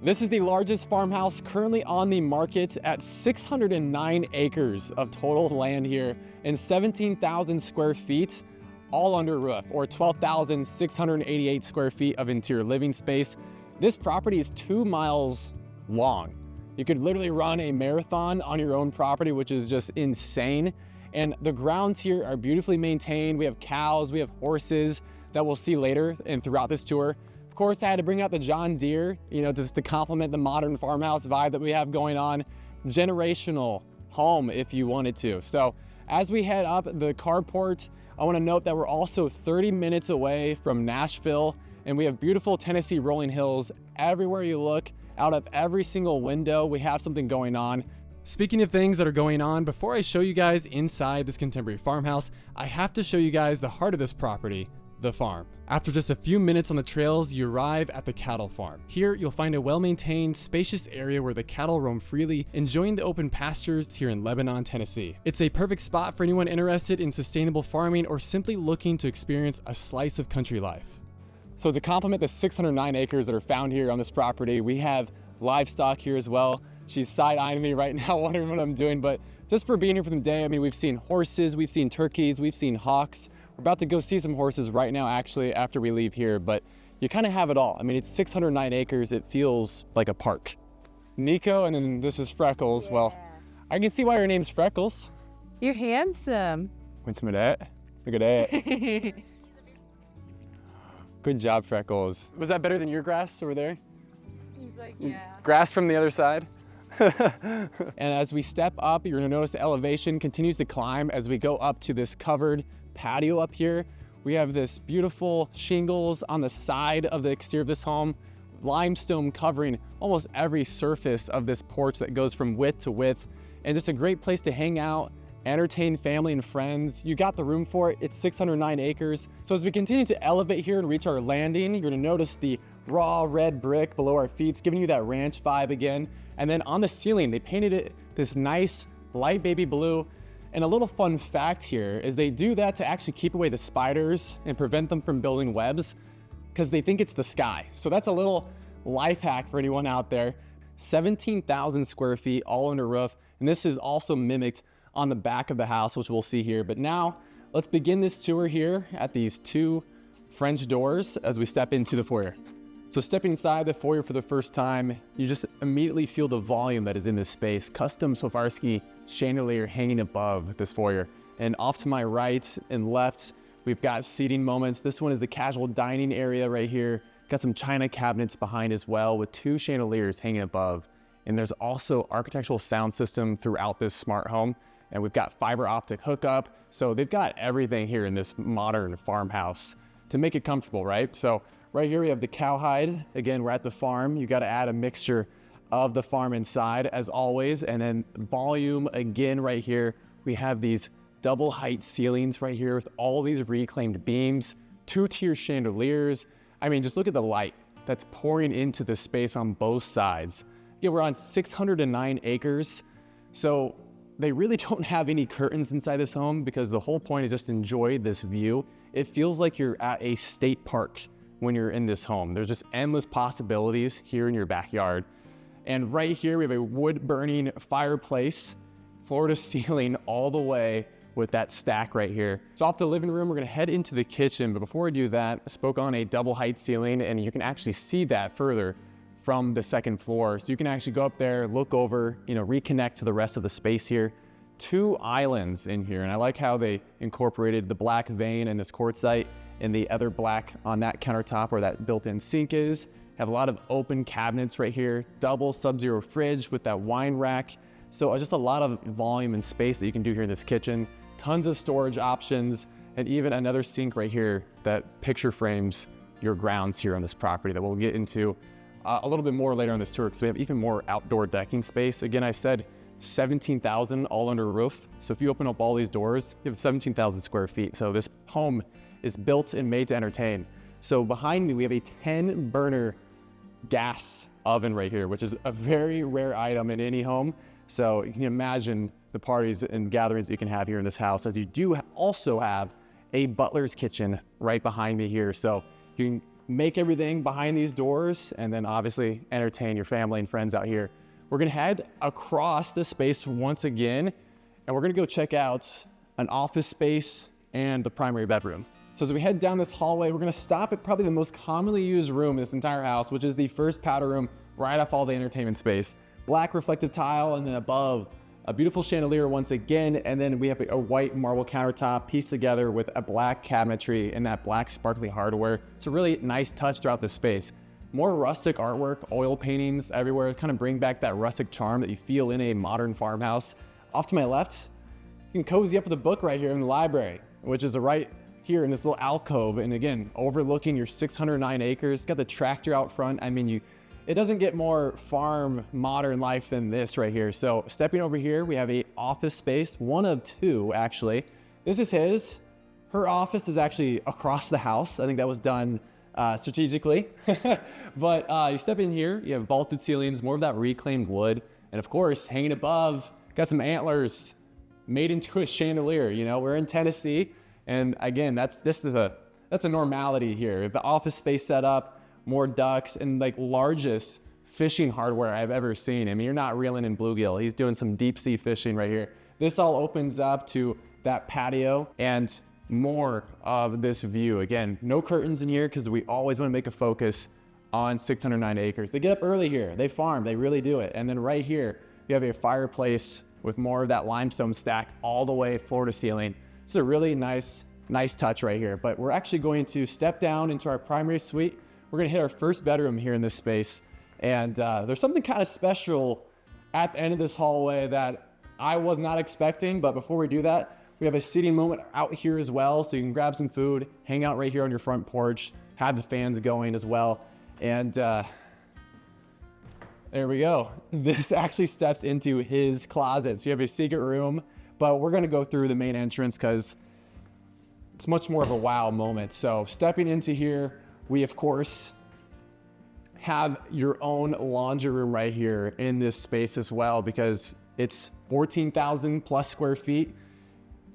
This is the largest farmhouse currently on the market at 609 acres of total land here and 17,000 square feet, all under roof, or 12,688 square feet of interior living space. This property is 2 miles long. You could literally run a marathon on your own property, which is just insane. And the grounds here are beautifully maintained. We have cows, we have horses that we'll see later and throughout this tour. Of course, I had to bring out the John Deere, just to complement the modern farmhouse vibe that we have going on. Generational home if you wanted to. So as we head up the carport, I want to note that we're also 30 minutes away from Nashville, and we have beautiful Tennessee rolling hills everywhere you look. Out of every single window, we have something going on. Speaking of things that are going on, before I show you guys inside this contemporary farmhouse, I have to show you guys the heart of this property, the farm. After just a few minutes on the trails, you arrive at the cattle farm. Here, you'll find a well-maintained, spacious area where the cattle roam freely, enjoying the open pastures here in Lebanon, Tennessee. It's a perfect spot for anyone interested in sustainable farming or simply looking to experience a slice of country life. So to complement the 609 acres that are found here on this property, we have livestock here as well. She's side-eyeing me right now, wondering what I'm doing, but just for being here for the day, we've seen horses, we've seen turkeys, we've seen hawks. We're about to go see some horses right now, actually, after we leave here, but you kind of have it all. It's 609 acres. It feels like a park. Nico, and then this is Freckles. Yeah. Well, I can see why your name's Freckles. You're handsome. What's some of that? Look at that. Good job, Freckles. Was that better than your grass over there? He's like, yeah. Grass from the other side. And as we step up, you're gonna notice the elevation continues to climb as we go up to this covered patio up here. We have this beautiful shingles on the side of the exterior of this home, limestone covering almost every surface of this porch that goes from width to width, and just a great place to hang out, entertain family and friends. You got the room for it. It's 609 acres. So as we continue to elevate here and reach our landing, you're gonna notice the raw red brick below our feet. It's giving you that ranch vibe again. And then on the ceiling, they painted it this nice light baby blue. And a little fun fact here is they do that to actually keep away the spiders and prevent them from building webs because they think it's the sky. So that's a little life hack for anyone out there. 17,000 square feet, all under roof. And this is also mimicked on the back of the house, which we'll see here. But now let's begin this tour here at these two French doors as we step into the foyer. So stepping inside the foyer for the first time, you just immediately feel the volume that is in this space. Custom Swarovski chandelier hanging above this foyer. And off to my right and left, we've got seating moments. This one is the casual dining area right here. Got some china cabinets behind as well with two chandeliers hanging above. And there's also architectural sound system throughout this smart home. And we've got fiber optic hookup. So they've got everything here in this modern farmhouse to make it comfortable, right? So right here we have the cowhide. Again, we're at the farm. You got to add a mixture of the farm inside as always. And then volume again right here. We have these double height ceilings right here with all these reclaimed beams, two-tier chandeliers. Just look at the light that's pouring into the space on both sides. Yeah, we're on 609 acres. So they really don't have any curtains inside this home because the whole point is just enjoy this view. It feels like you're at a state park when you're in this home. There's just endless possibilities here in your backyard. And right here, we have a wood burning fireplace, floor to ceiling all the way with that stack right here. So off the living room, we're gonna head into the kitchen. But before we do that, I spoke on a double height ceiling and you can actually see that further from the second floor. So you can actually go up there, look over, reconnect to the rest of the space here. Two islands in here. And I like how they incorporated the black vein in this quartzite and the other black on that countertop where that built-in sink is. Have a lot of open cabinets right here, double sub-zero fridge with that wine rack. So just a lot of volume and space that you can do here in this kitchen. Tons of storage options and even another sink right here that picture frames your grounds here on this property that we'll get into a little bit more later on this tour because we have even more outdoor decking space. Again, I said 17,000 all under roof. So if you open up all these doors, you have 17,000 square feet. So this home is built and made to entertain. So behind me, we have a 10 burner gas oven right here, which is a very rare item in any home. So you can imagine the parties and gatherings that you can have here in this house, as you do also have a butler's kitchen right behind me here. So you can make everything behind these doors, and then obviously entertain your family and friends out here. We're gonna head across this space once again, and we're gonna go check out an office space and the primary bedroom. So as we head down this hallway, we're gonna stop at probably the most commonly used room in this entire house, which is the first powder room right off all the entertainment space. Black reflective tile, and then above, a beautiful chandelier once again, and then we have a white marble countertop pieced together with a black cabinetry and that black sparkly hardware. It's a really nice touch throughout the space. More rustic artwork, oil paintings everywhere, kind of bring back that rustic charm that you feel in a modern farmhouse. Off to my left, you can cozy up with a book right here in the library, which is right here in this little alcove, and again, overlooking your 609 acres. Got the tractor out front. I mean, it doesn't get more farm modern life than this right here. So stepping over here, we have a office space, one of two actually. This is his. Her office is actually across the house. I think that was done strategically. But you step in here, you have vaulted ceilings, more of that reclaimed wood, and of course, hanging above, got some antlers made into a chandelier. You know, we're in Tennessee, and again, that's a normality here. The office space set up, more ducks, and like largest fishing hardware I've ever seen. I mean, you're not reeling in bluegill. He's doing some deep sea fishing right here. This all opens up to that patio and more of this view. Again, no curtains in here because we always want to make a focus on 609 acres. They get up early here. They farm. They really do it. And then right here, you have a fireplace with more of that limestone stack all the way floor to ceiling. It's a really nice touch right here. But we're actually going to step down into our primary suite. We're gonna hit our first bedroom here in this space. And there's something kind of special at the end of this hallway that I was not expecting. But before we do that, we have a seating moment out here as well. So you can grab some food, hang out right here on your front porch, have the fans going as well. And there we go. This actually steps into his closet. So you have a secret room, but we're gonna go through the main entrance because it's much more of a wow moment. So stepping into here, we of course have your own laundry room right here in this space as well, because it's 14,000 plus square feet.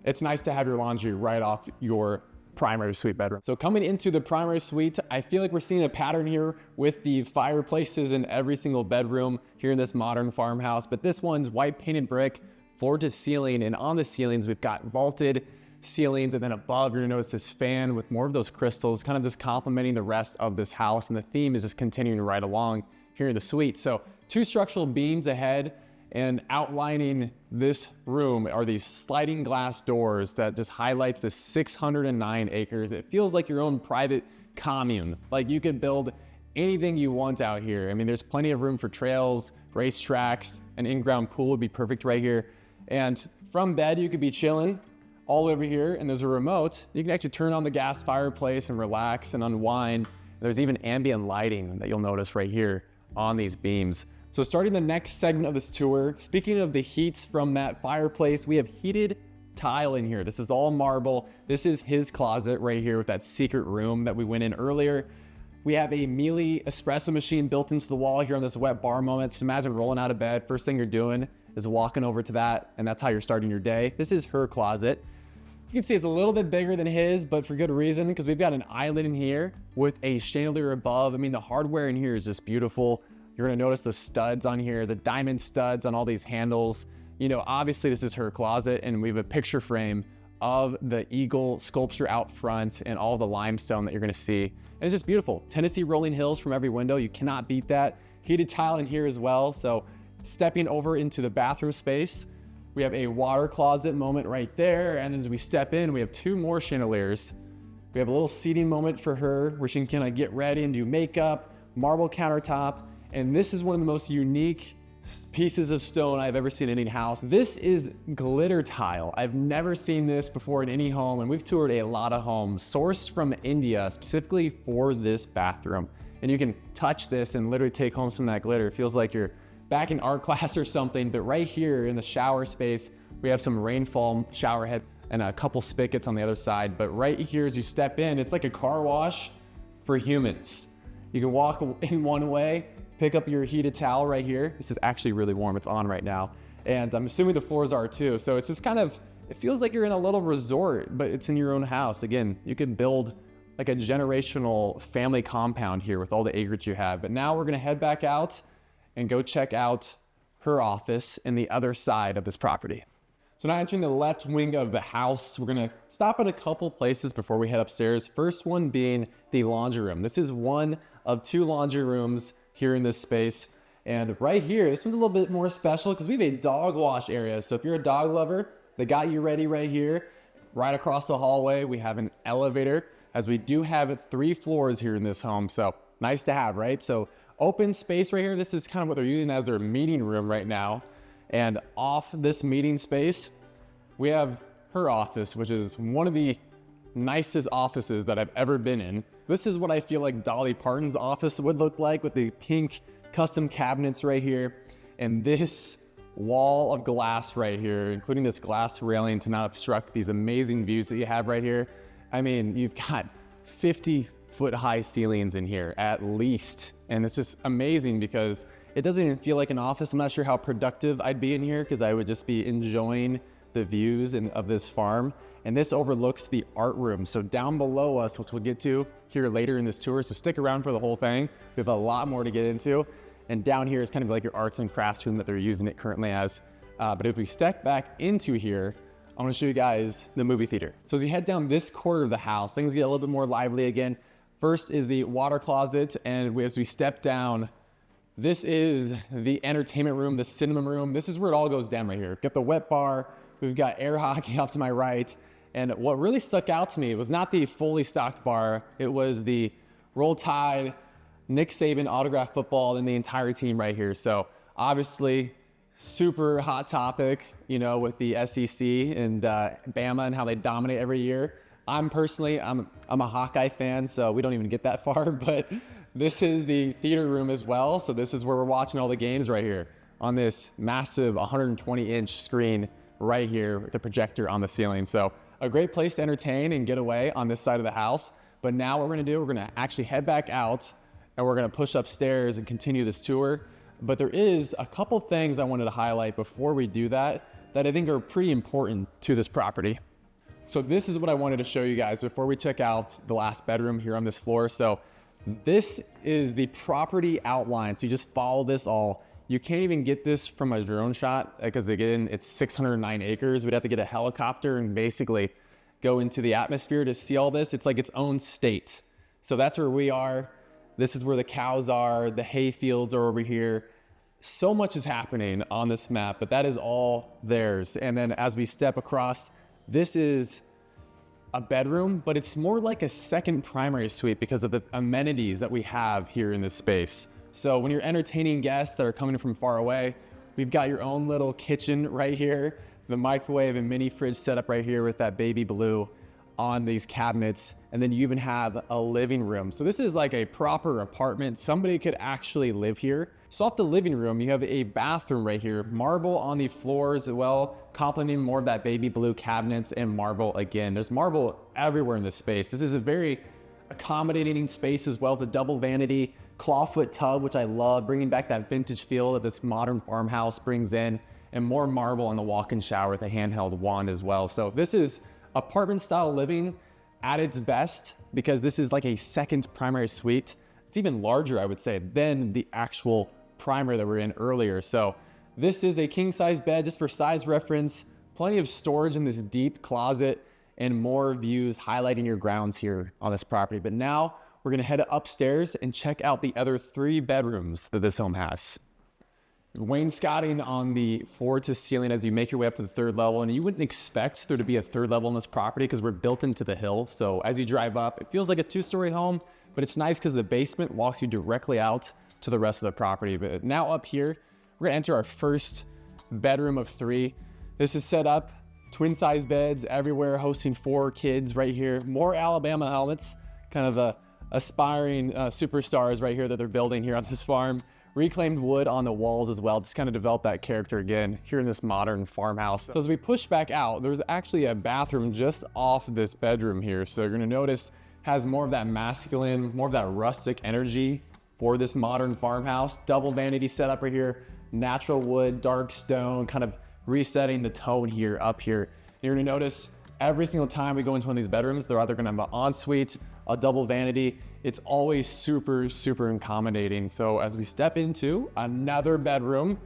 It's nice to have your laundry right off your primary suite bedroom. So coming into the primary suite, I feel like we're seeing a pattern here with the fireplaces in every single bedroom here in this modern farmhouse, but this one's white painted brick, floor to ceiling, and on the ceilings, we've got vaulted ceilings, and then above you're gonna notice this fan with more of those crystals kind of just complementing the rest of this house, and the theme is just continuing right along here in the suite. So two structural beams ahead, and outlining this room are these sliding glass doors that just highlights the 609 acres. It feels like your own private commune. Like you could build anything you want out here. I mean, there's plenty of room for trails, racetracks, an in-ground pool would be perfect right here. And from bed, you could be chilling all over here, and there's a remote. You can actually turn on the gas fireplace and relax and unwind. There's even ambient lighting that you'll notice right here on these beams. So starting the next segment of this tour, speaking of the heats from that fireplace, we have heated tile in here. This is all marble. This is his closet right here with that secret room that we went in earlier. We have a Mealy espresso machine built into the wall here on this wet bar moment. So imagine rolling out of bed, first thing you're doing is walking over to that, and that's how you're starting your day. This is her closet. You can see it's a little bit bigger than his, but for good reason, because we've got an island in here with a chandelier above. I mean, the hardware in here is just beautiful. You're gonna notice the studs on here, the diamond studs on all these handles. You know, obviously this is her closet, and we have a picture frame of the eagle sculpture out front and all the limestone that you're gonna see. And it's just beautiful. Tennessee rolling hills from every window. You cannot beat that. Heated tile in here as well. So stepping over into the bathroom space, we have a water closet moment right there. And as we step in, we have two more chandeliers. We have a little seating moment for her where she can kind of get ready and do makeup, marble countertop. And this is one of the most unique pieces of stone I've ever seen in any house. This is glitter tile. I've never seen this before in any home, and we've toured a lot of homes sourced from India specifically for this bathroom. And you can touch this and literally take home some of that glitter. It feels like you're back in art class or something. But right here in the shower space, we have some rainfall shower head and a couple spigots on the other side. But right here as you step in, it's like a car wash for humans. You can walk in one way, pick up your heated towel right here. This is actually really warm, it's on right now. And I'm assuming the floors are too. So it's just kind of, it feels like you're in a little resort, but it's in your own house. Again, you can build like a generational family compound here with all the acreage you have. But now we're gonna head back out and go check out her office in the other side of this property. So now entering the left wing of the house, we're gonna stop at a couple places before we head upstairs. First one being the laundry room. This is one of 2 laundry rooms here in this space. And right here, this one's a little bit more special because we have a dog wash area. So if you're a dog lover, they got you ready right here. Right across the hallway, we have an elevator, as we do have 3 floors here in this home. So nice to have, right? So open space right here. This is kind of what they're using as their meeting room right now. And off this meeting space, we have her office, which is one of the nicest offices that I've ever been in. This is what I feel like Dolly Parton's office would look like, with the pink custom cabinets right here. And this wall of glass right here, including this glass railing to not obstruct these amazing views that you have right here. I mean, you've got 50-foot high ceilings in here at least. And it's just amazing because it doesn't even feel like an office. I'm not sure how productive I'd be in here because I would just be enjoying the views of this farm. And this overlooks the art room. So down below us, which we'll get to here later in this tour, so stick around for the whole thing. We have a lot more to get into. And down here is kind of like your arts and crafts room that they're using it currently as. But if we step back into here, I want to show you guys the movie theater. So as you head down this corner of the house, things get a little bit more lively again. First is the water closet, and as we step down, this is the entertainment room, the cinema room. This is where it all goes down right here. Got the wet bar, we've got air hockey off to my right, and what really stuck out to me was not the fully stocked bar, it was the Roll Tide, Nick Saban autographed football, and the entire team right here. So obviously, super hot topic, you know, with the SEC and Bama and how they dominate every year. I'm a Hawkeye fan, so we don't even get that far, but this is the theater room as well. So this is where we're watching all the games right here on this massive 120-inch screen right here with the projector on the ceiling. So a great place to entertain and get away on this side of the house. But now what we're gonna do, we're gonna actually head back out and we're gonna push upstairs and continue this tour. But there is a couple things I wanted to highlight before we do that I think are pretty important to this property. So this is what I wanted to show you guys before we check out the last bedroom here on this floor. So this is the property outline. So you just follow this all. You can't even get this from a drone shot because again, it's 609 acres. We'd have to get a helicopter and basically go into the atmosphere to see all this. It's like its own state. So that's where we are. This is where the cows are. The hay fields are over here. So much is happening on this map, but that is all theirs. And then as we step across, this is a bedroom, but it's more like a second primary suite because of the amenities that we have here in this space. So when you're entertaining guests that are coming from far away, we've got your own little kitchen right here, the microwave and mini fridge set up right here with that baby blue on these cabinets. And then you even have a living room. So this is like a proper apartment. Somebody could actually live here. So off the living room, you have a bathroom right here, marble on the floors as well, complementing more of that baby blue cabinets and marble again. There's marble everywhere in this space. This is a very accommodating space as well. The double vanity, clawfoot tub, which I love, bringing back that vintage feel that this modern farmhouse brings in, and more marble in the walk-in shower with a handheld wand as well. So this is apartment style living at its best because this is like a second primary suite. It's even larger, I would say, than the actual primary that we were in earlier. So this is a king size bed, just for size reference, plenty of storage in this deep closet and more views highlighting your grounds here on this property. But now we're gonna head upstairs and check out the other 3 bedrooms that this home has. Wainscoting on the floor to ceiling as you make your way up to the 3rd level. And you wouldn't expect there to be a 3rd level in this property because we're built into the hill. So as you drive up, it feels like a 2-story home, but it's nice because the basement walks you directly out to the rest of the property. But now up here, we're gonna enter our first bedroom of 3. This is set up, twin size beds everywhere, hosting 4 kids right here. More Alabama helmets, kind of aspiring superstars right here that they're building here on this farm. Reclaimed wood on the walls as well, just kind of develop that character again here in this modern farmhouse. So as we push back out, there's actually a bathroom just off this bedroom here. So you're gonna notice has more of that masculine, more of that rustic energy for this modern farmhouse. Double vanity setup right here, natural wood, dark stone, kind of resetting the tone here up here. You're gonna notice every single time we go into one of these bedrooms, they're either gonna have an ensuite a double vanity. It's always super, super accommodating. So as we step into another bedroom,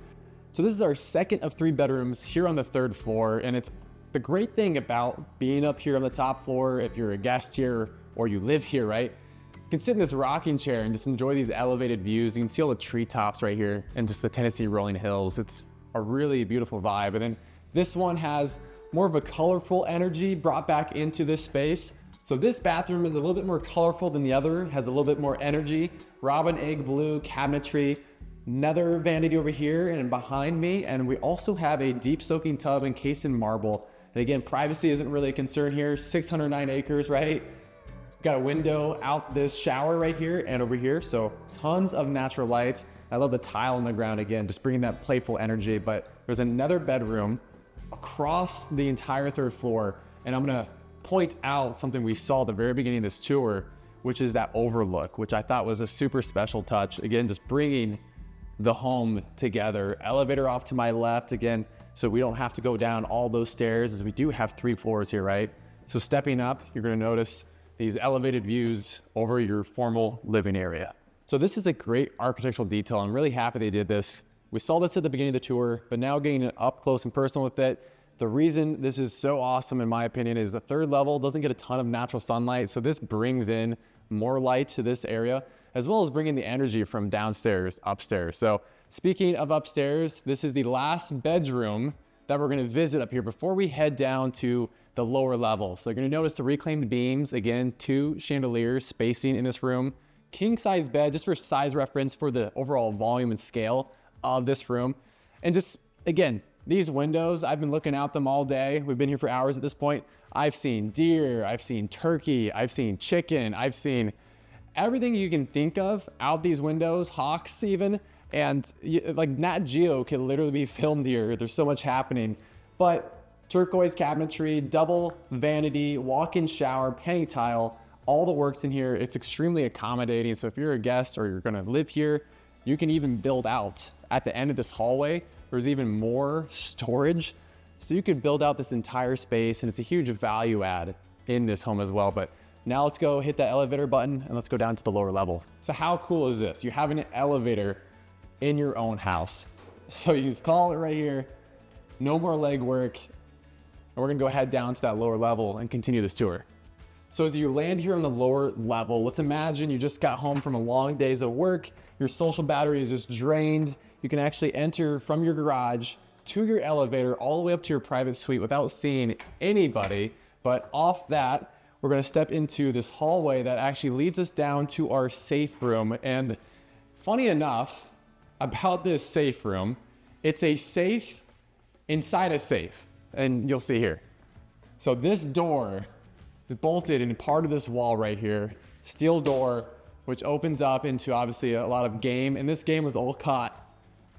so this is our second of 3 bedrooms here on the 3rd floor. And it's the great thing about being up here on the top floor, if you're a guest here or you live here, right? You can sit in this rocking chair and just enjoy these elevated views. You can see all the treetops right here and just the Tennessee rolling hills. It's a really beautiful vibe. And then this one has more of a colorful energy brought back into this space. So this bathroom is a little bit more colorful than the other, has a little bit more energy. Robin egg blue cabinetry, another vanity over here and behind me. And we also have a deep soaking tub encased in marble. And again, privacy isn't really a concern here. 609 acres, right? Got a window out this shower right here and over here. So tons of natural light. I love the tile on the ground again, just bringing that playful energy. But there's another bedroom across the entire 3rd floor. And I'm gonna point out something we saw at the very beginning of this tour, which is that overlook, which I thought was a super special touch. Again, just bringing the home together. Elevator off to my left again, so we don't have to go down all those stairs, as we do have 3 floors here, right? So stepping up, you're gonna notice these elevated views over your formal living area. So this is a great architectural detail. I'm really happy they did this. We saw this at the beginning of the tour, but now getting up close and personal with it. The reason this is so awesome, in my opinion, is the 3rd level doesn't get a ton of natural sunlight. So this brings in more light to this area, as well as bringing the energy from downstairs, upstairs. So speaking of upstairs, this is the last bedroom that we're gonna visit up here before we head down to the lower level. So you're gonna notice the reclaimed beams, again, 2 chandeliers spacing in this room, king size bed, just for size reference for the overall volume and scale of this room. And just, again, these windows, I've been looking out them all day. We've been here for hours at this point. I've seen deer, I've seen turkey, I've seen chicken, I've seen everything you can think of out these windows, hawks even. And like Nat Geo could literally be filmed here. There's so much happening. But turquoise cabinetry, double vanity, walk-in shower, penny tile, all the works in here. It's extremely accommodating. So if you're a guest or you're gonna live here, you can even build out at the end of this hallway. There's even more storage. So you could build out this entire space, and it's a huge value add in this home as well. But now let's go hit that elevator button and let's go down to the lower level. So how cool is this? You're having an elevator in your own house. So you just call it right here, no more legwork. And we're gonna go head down to that lower level and continue this tour. So as you land here on the lower level, let's imagine you just got home from a long days of work, your social battery is just drained. You can actually enter from your garage to your elevator all the way up to your private suite without seeing anybody. But off that, we're gonna step into this hallway that actually leads us down to our safe room. And funny enough, about this safe room, it's a safe inside a safe, and you'll see here. So this door is bolted in part of this wall right here, steel door, which opens up into obviously a lot of game. And this game was all caught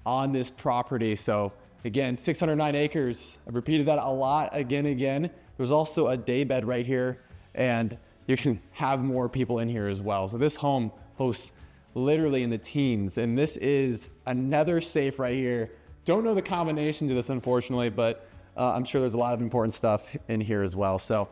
on this property. So again, 609 acres. I've repeated that a lot again and again. There's also a day bed right here, and you can have more people in here as well. So this home hosts literally in the teens, and this is another safe right here. Don't know the combination to this, unfortunately, but I'm sure there's a lot of important stuff in here as well. So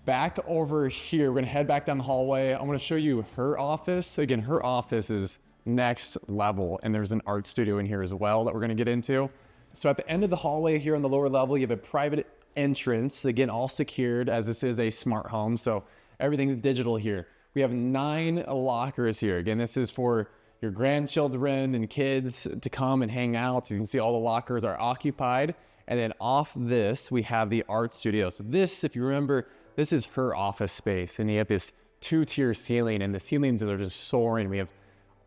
back over here, we're gonna head back down the hallway. I'm gonna show you her office. Again, her office is next level, and there's an art studio in here as well that we're gonna get into. So at the end of the hallway here on the lower level, you have a private entrance, again, all secured, as this is a smart home. So everything's digital here. We have 9 lockers here. Again, this is for your grandchildren and kids to come and hang out. So you can see all the lockers are occupied. And then off this, we have the art studio. So this, if you remember, this is her office space. And you have this 2-tier ceiling, and the ceilings are just soaring. We have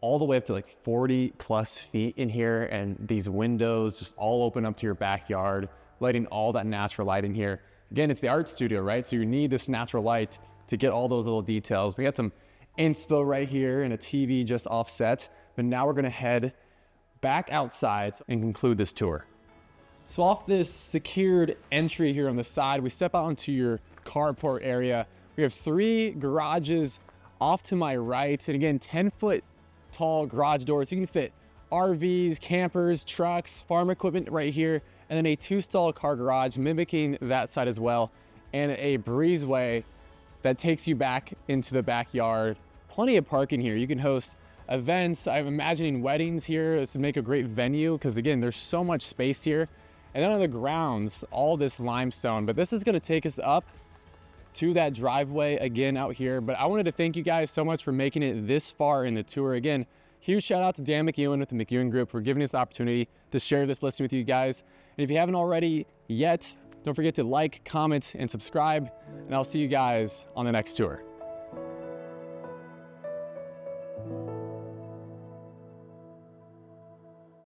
all the way up to like 40 plus feet in here. And these windows just all open up to your backyard, letting all that natural light in here. Again, it's the art studio, right? So you need this natural light to get all those little details. We got some inspo right here and a TV just offset, but now we're gonna head back outside and conclude this tour. So off this secured entry here on the side, we step out onto your carport area. We have 3 garages off to my right, and again, 10-foot tall garage doors. So you can fit RVs, campers, trucks, farm equipment right here, and then a 2-stall car garage mimicking that side as well, and a breezeway that takes you back into the backyard. Plenty of parking here. You can host events. I'm imagining weddings here. This would make a great venue because again, there's so much space here. And then on the grounds, all this limestone. But this is gonna take us up to that driveway again out here. But I wanted to thank you guys so much for making it this far in the tour. Again, huge shout out to Dan McEwen with the McEwen Group for giving us the opportunity to share this listing with you guys. And if you haven't already yet, don't forget to like, comment, and subscribe. And I'll see you guys on the next tour.